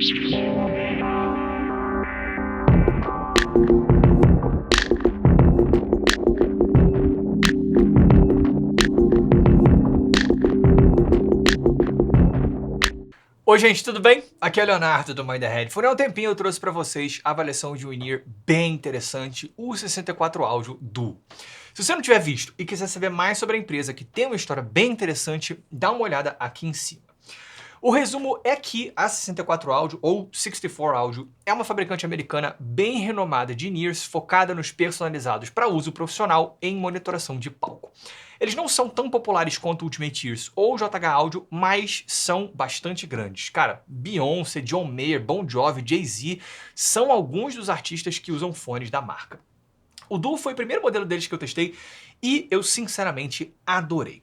Oi gente, tudo bem? Aqui é o Leonardo do Mind the Headphone. Há um tempinho eu trouxe para vocês a avaliação de um in-ear bem interessante, o 64 Audio Duo. Se você não tiver visto e quiser saber mais sobre a empresa, que tem uma história bem interessante, dá uma olhada aqui em cima. O resumo é que a 64 Audio, ou 64 Audio, é uma fabricante americana bem renomada de in-ears focada nos personalizados para uso profissional em monitoração de palco. Eles não são tão populares quanto o Ultimate Ears ou o JH Audio, mas são bastante grandes. Cara, Beyoncé, John Mayer, Bon Jovi, Jay-Z são alguns dos artistas que usam fones da marca. O Duo foi o primeiro modelo deles que eu testei e eu sinceramente adorei.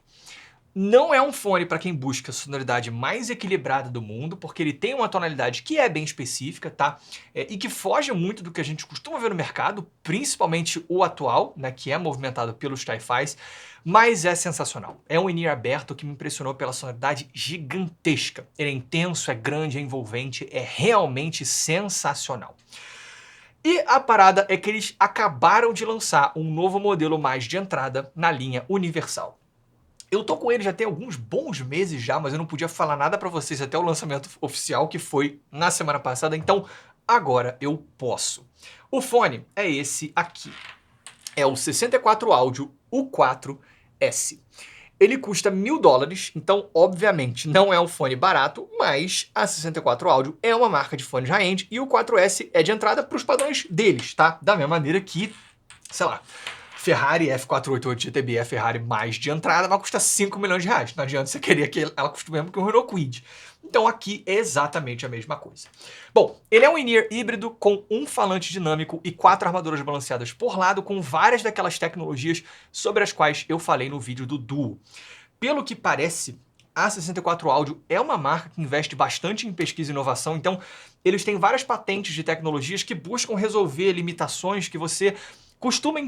Não é um fone para quem busca a sonoridade mais equilibrada do mundo, porque ele tem uma tonalidade que é bem específica, tá? E que foge muito do que a gente costuma ver no mercado, principalmente o atual, né, que é movimentado pelos Hi-Fis, mas é sensacional. É um in-ear aberto que me impressionou pela sonoridade gigantesca. Ele é intenso, é grande, é envolvente, é realmente sensacional. E a parada é que eles acabaram de lançar um novo modelo mais de entrada na linha Universal. Eu tô com ele já tem alguns bons meses já, mas eu não podia falar nada pra vocês até o lançamento oficial, que foi na semana passada, então agora eu posso. O fone é esse aqui. É o 64 Audio U4S. Ele custa $1.000, então obviamente não é um fone barato, mas a 64 Audio é uma marca de fones high-end e o 4S é de entrada para os padrões deles, tá? Da mesma maneira que, sei lá, Ferrari F488 GTB é a Ferrari mais de entrada, vai custar R$5 milhões. Não adianta você querer que ela custe o mesmo que um Renault Kwid. Então aqui é exatamente a mesma coisa. Bom, ele é um in-ear híbrido com um falante dinâmico e 4 armaduras balanceadas por lado, com várias daquelas tecnologias sobre as quais eu falei no vídeo do Duo. Pelo que parece, a 64 Audio é uma marca que investe bastante em pesquisa e inovação, então eles têm várias patentes de tecnologias que buscam resolver limitações que você costuma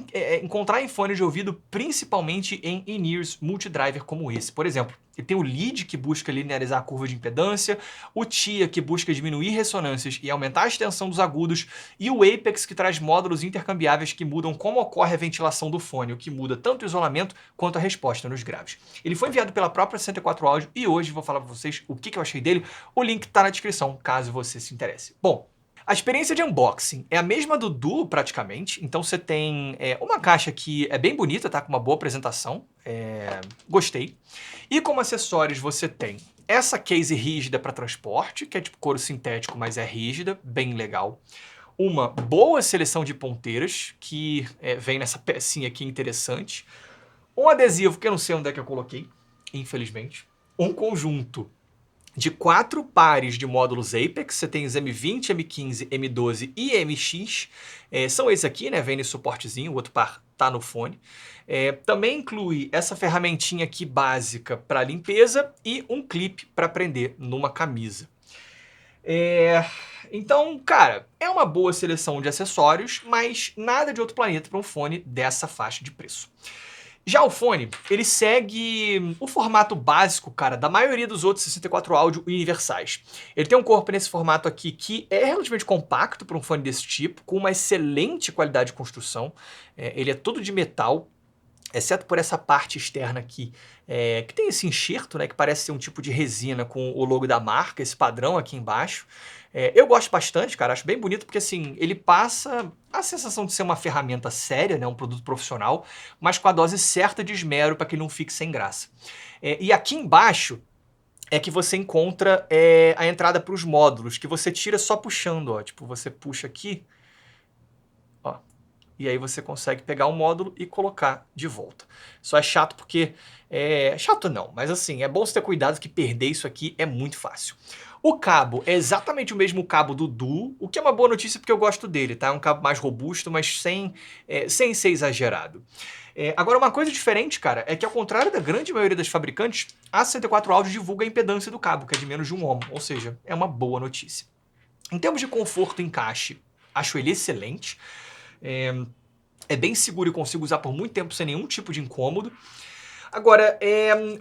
encontrar em fones de ouvido, principalmente em in-ears multidriver como esse. Por exemplo, ele tem o lead, que busca linearizar a curva de impedância, o TIA, que busca diminuir ressonâncias e aumentar a extensão dos agudos, e o Apex, que traz módulos intercambiáveis que mudam como ocorre a ventilação do fone, o que muda tanto o isolamento quanto a resposta nos graves. Ele foi enviado pela própria 64 Audio e hoje vou falar para vocês o que eu achei dele. O link está na descrição, caso você se interesse. Bom, a experiência de unboxing é a mesma do Duo, praticamente. Então você tem uma caixa que é bem bonita, tá? Com uma boa apresentação. Gostei. E como acessórios você tem essa case rígida para transporte, que é tipo couro sintético, mas é rígida, bem legal. Uma boa seleção de ponteiras, que vem nessa pecinha aqui interessante. Um adesivo, que eu não sei onde é que eu coloquei, infelizmente. Um conjunto de 4 pares de módulos Apex. Você tem os M20, M15, M12 e MX. São esses aqui, né? Vem nesse suportezinho, o outro par tá no fone. Também inclui essa ferramentinha aqui básica para limpeza e um clipe para prender numa camisa. Então, cara, é uma boa seleção de acessórios, mas nada de outro planeta para um fone dessa faixa de preço. Já o fone, ele segue o formato básico, cara, da maioria dos outros 64 áudio universais. Ele tem um corpo nesse formato aqui que é relativamente compacto para um fone desse tipo, com uma excelente qualidade de construção. Ele é todo de metal, exceto por essa parte externa aqui, que tem esse enxerto, né, que parece ser um tipo de resina com o logo da marca, esse padrão aqui embaixo. Eu gosto bastante, cara, acho bem bonito, porque assim, ele passa a sensação de ser uma ferramenta séria, né, um produto profissional, mas com a dose certa de esmero para que ele não fique sem graça. E aqui embaixo é que você encontra a entrada para os módulos, que você tira só puxando, ó, tipo, você puxa aqui, ó, e aí você consegue pegar o módulo e colocar de volta. Só é chato porque... chato não, mas assim, é bom você ter cuidado que perder isso aqui é muito fácil. O cabo é exatamente o mesmo cabo do Duo, o que é uma boa notícia porque eu gosto dele, tá? É um cabo mais robusto, mas sem ser exagerado. Agora, uma coisa diferente, cara, é que ao contrário da grande maioria das fabricantes, a 64 Audio divulga a impedância do cabo, que é de menos de 1 ohm, ou seja, é uma boa notícia. Em termos de conforto e encaixe, acho ele excelente. É bem seguro e consigo usar por muito tempo sem nenhum tipo de incômodo. Agora,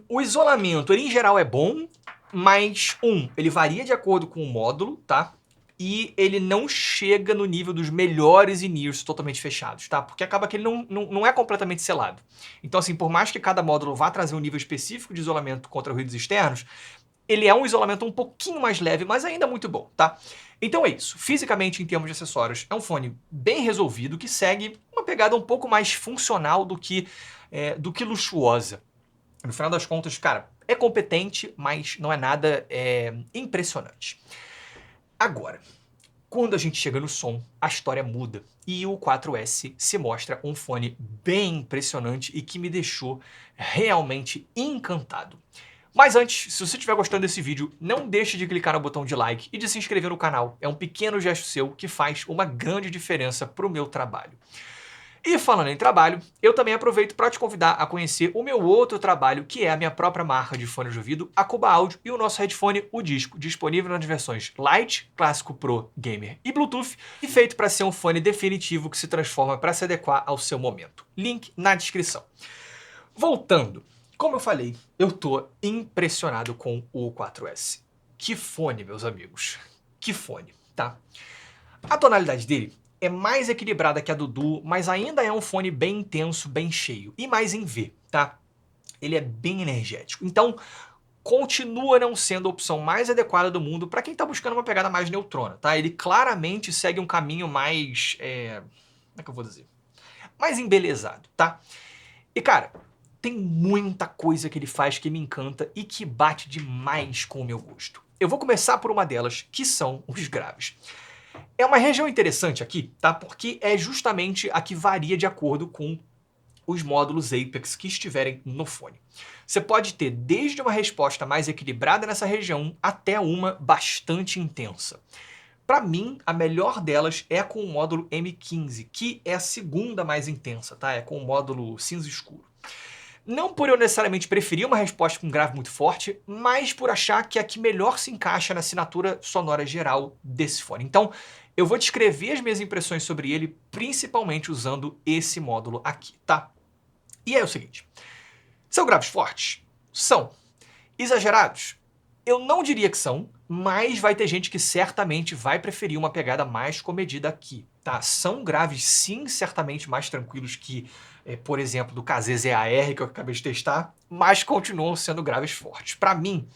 o isolamento, ele em geral é bom, Mas, ele varia de acordo com o módulo, tá? E ele não chega no nível dos melhores in-ears totalmente fechados, tá? Porque acaba que ele não é completamente selado. Então, assim, por mais que cada módulo vá trazer um nível específico de isolamento contra ruídos externos, ele é um isolamento um pouquinho mais leve, mas ainda muito bom, tá? Então é isso. Fisicamente, em termos de acessórios, é um fone bem resolvido, que segue uma pegada um pouco mais funcional do que luxuosa. No final das contas, cara, é competente, mas não é nada impressionante. Agora, quando a gente chega no som, a história muda. E o 4S se mostra um fone bem impressionante e que me deixou realmente encantado. Mas antes, se você estiver gostando desse vídeo, não deixe de clicar no botão de like e de se inscrever no canal. É um pequeno gesto seu que faz uma grande diferença para o meu trabalho. E falando em trabalho, eu também aproveito para te convidar a conhecer o meu outro trabalho, que é a minha própria marca de fones de ouvido, a Cuba Audio, e o nosso headphone, o Disco, disponível nas versões Lite, Clássico Pro, Gamer e Bluetooth, e feito para ser um fone definitivo que se transforma para se adequar ao seu momento. Link na descrição. Voltando, como eu falei, eu tô impressionado com o 4S. Que fone, meus amigos. Que fone, tá? A tonalidade dele é mais equilibrada que a do Duo, mas ainda é um fone bem intenso, bem cheio. E mais em V, tá? Ele é bem energético. Então, continua não sendo a opção mais adequada do mundo para quem tá buscando uma pegada mais neutrona, tá? Ele claramente segue um caminho mais... como é que eu vou dizer? Mais embelezado, tá? E, cara, tem muita coisa que ele faz que me encanta e que bate demais com o meu gosto. Eu vou começar por uma delas, que são os graves. É uma região interessante aqui, tá? Porque é justamente a que varia de acordo com os módulos Apex que estiverem no fone. Você pode ter desde uma resposta mais equilibrada nessa região até uma bastante intensa. Para mim, a melhor delas é com o módulo M15, que é a segunda mais intensa, tá? É com o módulo cinza escuro. Não por eu necessariamente preferir uma resposta com grave muito forte, mas por achar que é a que melhor se encaixa na assinatura sonora geral desse fone. Então, eu vou descrever as minhas impressões sobre ele, principalmente usando esse módulo aqui, tá? E é o seguinte, são graves fortes? São. Exagerados? Eu não diria que são, mas vai ter gente que certamente vai preferir uma pegada mais comedida aqui, tá? São graves sim, certamente mais tranquilos que, por exemplo, do KZ-ZAR que eu acabei de testar, mas continuam sendo graves fortes. Para mim,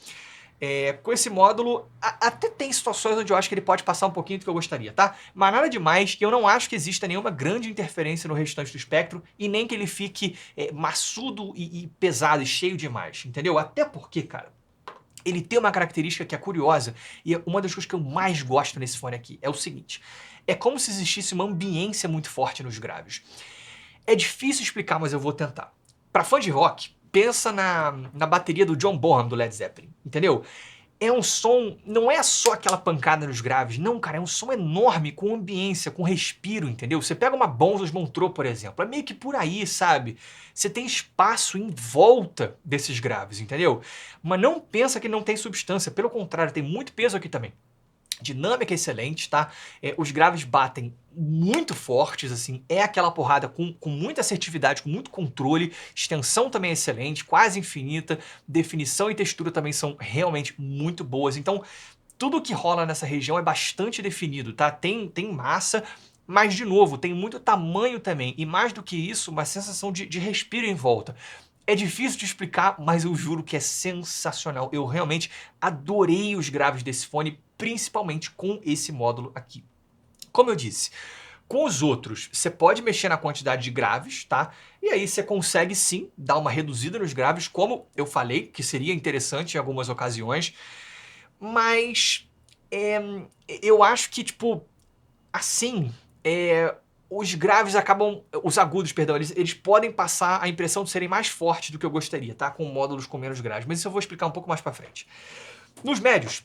com esse módulo, até tem situações onde eu acho que ele pode passar um pouquinho do que eu gostaria, tá? Mas nada demais, e eu não acho que exista nenhuma grande interferência no restante do espectro, e nem que ele fique maçudo e pesado e cheio demais, entendeu? Até porque, cara, ele tem uma característica que é curiosa, e é uma das coisas que eu mais gosto nesse fone aqui, é o seguinte, é como se existisse uma ambiência muito forte nos graves. É difícil explicar, mas eu vou tentar. Para fã de rock, pensa na bateria do John Bonham do Led Zeppelin, entendeu? É um som, não é só aquela pancada nos graves, não, cara, é um som enorme, com ambiência, com respiro, entendeu? Você pega uma Bonzos Montreux, por exemplo, é meio que por aí, sabe? Você tem espaço em volta desses graves, entendeu? Mas não pensa que não tem substância, pelo contrário, tem muito peso aqui também. Dinâmica excelente, tá? Os graves batem muito fortes, assim, é aquela porrada com muita assertividade, com muito controle, extensão também é excelente, quase infinita, definição e textura também são realmente muito boas, então tudo que rola nessa região é bastante definido, tá? Tem massa, mas de novo, tem muito tamanho também, e mais do que isso, uma sensação de respiro em volta. É difícil de explicar, mas eu juro que é sensacional. Eu realmente adorei os graves desse fone, principalmente com esse módulo aqui. Como eu disse, com os outros, você pode mexer na quantidade de graves, tá? E aí você consegue sim dar uma reduzida nos graves, como eu falei, que seria interessante em algumas ocasiões. Mas eu acho que, tipo, assim, os graves acabam, os agudos, perdão, eles podem passar a impressão de serem mais fortes do que eu gostaria, tá? Com módulos com menos graves, mas isso eu vou explicar um pouco mais pra frente. Nos médios,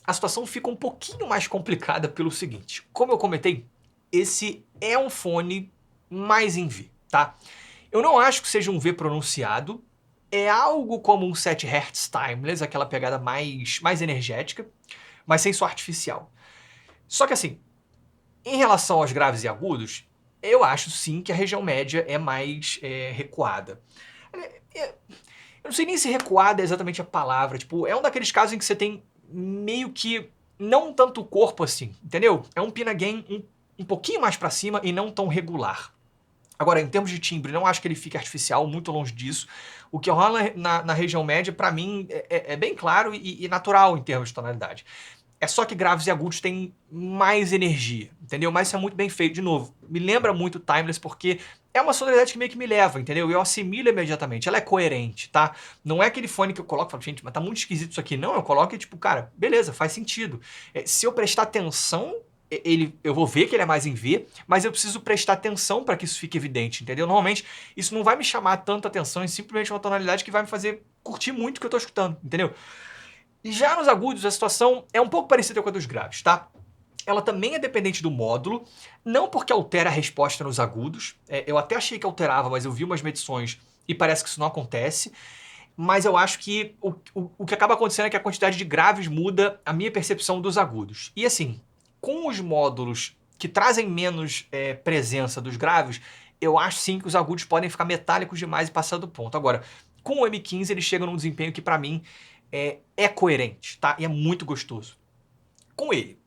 a situação fica um pouquinho mais complicada pelo seguinte, como eu comentei, esse é um fone mais em V, tá? Eu não acho que seja um V pronunciado, é algo como um 7 Hz Timeless, aquela pegada mais energética, mas sem som artificial. Só que assim, em relação aos graves e agudos, eu acho sim que a região média é mais recuada. Eu não sei nem se recuada é exatamente a palavra, tipo, é um daqueles casos em que você tem meio que não tanto corpo assim, entendeu? É um pin again um pouquinho mais pra cima e não tão regular. Agora, em termos de timbre, não acho que ele fique artificial, muito longe disso. O que rola na região média, pra mim, é bem claro e natural em termos de tonalidade. É só que graves e agudos têm mais energia, entendeu? Mas isso é muito bem feito. De novo, me lembra muito Timeless porque é uma sonoridade que meio que me leva, entendeu? Eu assimilo imediatamente. Ela é coerente, tá? Não é aquele fone que eu coloco e falo, gente, mas tá muito esquisito isso aqui. Não, eu coloco e tipo, cara, beleza, faz sentido. Se eu prestar atenção, eu vou ver que ele é mais em V, mas eu preciso prestar atenção para que isso fique evidente, entendeu? Normalmente, isso não vai me chamar tanta atenção, é simplesmente uma tonalidade que vai me fazer curtir muito o que eu tô escutando, entendeu? E já nos agudos, a situação é um pouco parecida com a dos graves, tá? Ela também é dependente do módulo, não porque altera a resposta nos agudos. Eu até achei que alterava, mas eu vi umas medições e parece que isso não acontece. Mas eu acho que o que acaba acontecendo é que a quantidade de graves muda a minha percepção dos agudos. E assim, com os módulos que trazem menos presença dos graves, eu acho sim que os agudos podem ficar metálicos demais e passar do ponto. Agora, com o M15 ele chega num desempenho que pra mim é coerente, tá? E é muito gostoso. Com ele,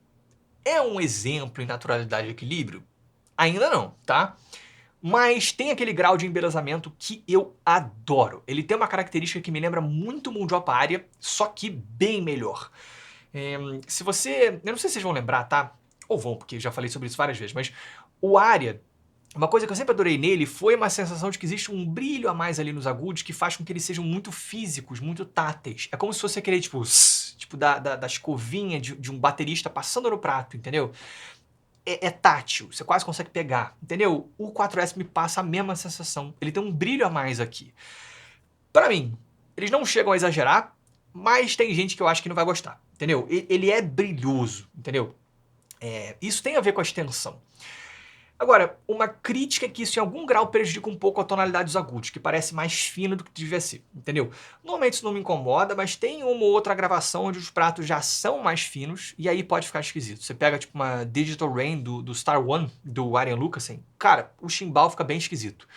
é um exemplo em naturalidade e equilíbrio? Ainda não, tá? Mas tem aquele grau de embelezamento que eu adoro. Ele tem uma característica que me lembra muito Mundial Aria, só que bem melhor. Se você... Eu não sei se vocês vão lembrar, tá? Ou vão, porque eu já falei sobre isso várias vezes, mas o Aria, uma coisa que eu sempre adorei nele foi uma sensação de que existe um brilho a mais ali nos agudos que faz com que eles sejam muito físicos, muito táteis. É como se fosse aquele, tipo, da escovinha de um baterista passando no prato, entendeu? É tátil, você quase consegue pegar, entendeu? O 4S me passa a mesma sensação. Ele tem um brilho a mais aqui. Pra mim, eles não chegam a exagerar, mas tem gente que eu acho que não vai gostar, entendeu? Ele é brilhoso, entendeu? Isso tem a ver com a extensão. Agora, uma crítica é que isso em algum grau prejudica um pouco a tonalidade dos agudos, que parece mais fino do que devia ser, entendeu? Normalmente isso não me incomoda, mas tem uma ou outra gravação onde os pratos já são mais finos e aí pode ficar esquisito. Você pega tipo uma Digital Rain do Star One, do Arian Lucassen, cara, o chimbal fica bem esquisito.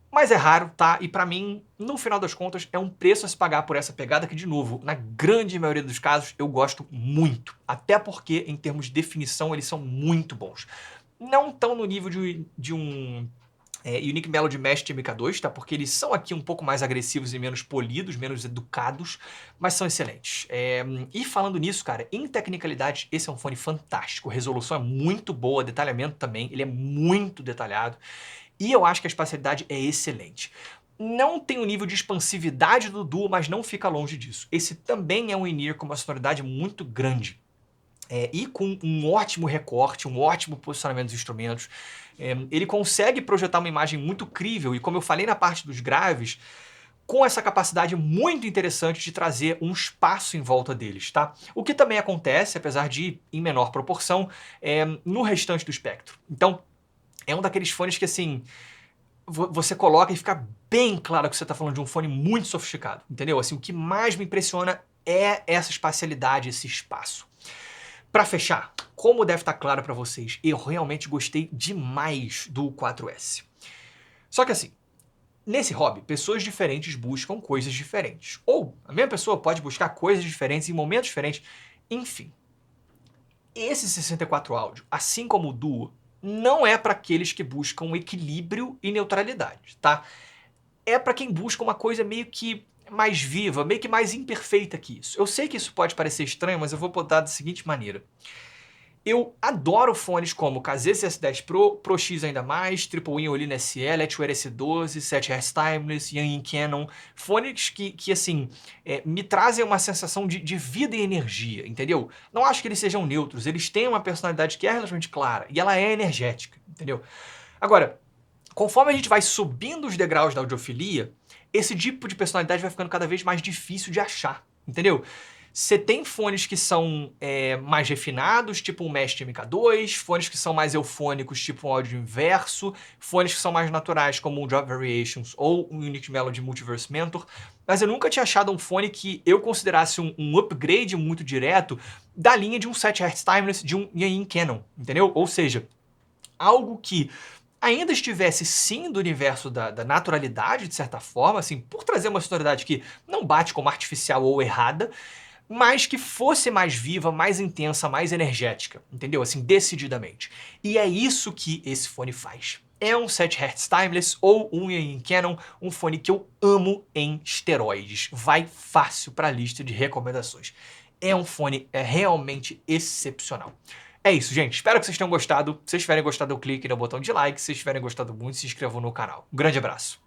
Mas é raro, tá? E pra mim, no final das contas, é um preço a se pagar por essa pegada que, de novo, na grande maioria dos casos, eu gosto muito. Até porque, em termos de definição, eles são muito bons. Não tão no nível de um Unique Melody Mesh MK2, tá? Porque eles são aqui um pouco mais agressivos e menos polidos, menos educados, mas são excelentes. E falando nisso, cara, em tecnicalidade, esse é um fone fantástico. A resolução é muito boa, detalhamento também, ele é muito detalhado. E eu acho que a espacialidade é excelente. Não tem o nível de expansividade do Duo, mas não fica longe disso. Esse também é um in-ear com uma sonoridade muito grande. E com um ótimo recorte, um ótimo posicionamento dos instrumentos. Ele consegue projetar uma imagem muito crível e, como eu falei na parte dos graves, com essa capacidade muito interessante de trazer um espaço em volta deles, tá? O que também acontece, apesar de em menor proporção, no restante do espectro. Então, é um daqueles fones que, assim, você coloca e fica bem claro que você está falando de um fone muito sofisticado, entendeu? Assim, o que mais me impressiona é essa espacialidade, esse espaço. Para fechar, como deve estar claro para vocês, eu realmente gostei demais do 4S. Só que assim, nesse hobby, pessoas diferentes buscam coisas diferentes. Ou a mesma pessoa pode buscar coisas diferentes em momentos diferentes. Enfim, esse 64 áudio, assim como o Duo, não é para aqueles que buscam equilíbrio e neutralidade, tá? É para quem busca uma coisa meio que mais viva, meio que mais imperfeita que isso. Eu sei que isso pode parecer estranho, mas eu vou botar da seguinte maneira. Eu adoro fones como Kazese S10 Pro, Pro X ainda mais, Triple Win Olino SE, Letware S12, 7Hz Timeless, Yang Canon, fones que assim, me trazem uma sensação de vida e energia, entendeu? Não acho que eles sejam neutros, eles têm uma personalidade que é relativamente clara, e ela é energética, entendeu? Agora, conforme a gente vai subindo os degraus da audiofilia, esse tipo de personalidade vai ficando cada vez mais difícil de achar, entendeu? Você tem fones que são mais refinados, tipo um Mesh MK2, fones que são mais eufônicos, tipo um áudio inverso, fones que são mais naturais, como um Drop Variations ou um Unique Melody Multiverse Mentor, mas eu nunca tinha achado um fone que eu considerasse um upgrade muito direto da linha de um 7Hz Timeless de um Yang Canon, entendeu? Ou seja, algo que ainda estivesse sim do universo da naturalidade, de certa forma, assim, por trazer uma sonoridade que não bate como artificial ou errada, mas que fosse mais viva, mais intensa, mais energética, entendeu? Assim, decididamente. E é isso que esse fone faz. É um 7 Hz Timeless ou um em Canon, um fone que eu amo em esteroides. Vai fácil para a lista de recomendações. É um fone realmente excepcional. É isso, gente. Espero que vocês tenham gostado. Se vocês tiverem gostado, clique no botão de like. Se vocês tiverem gostado muito, se inscrevam no canal. Um grande abraço.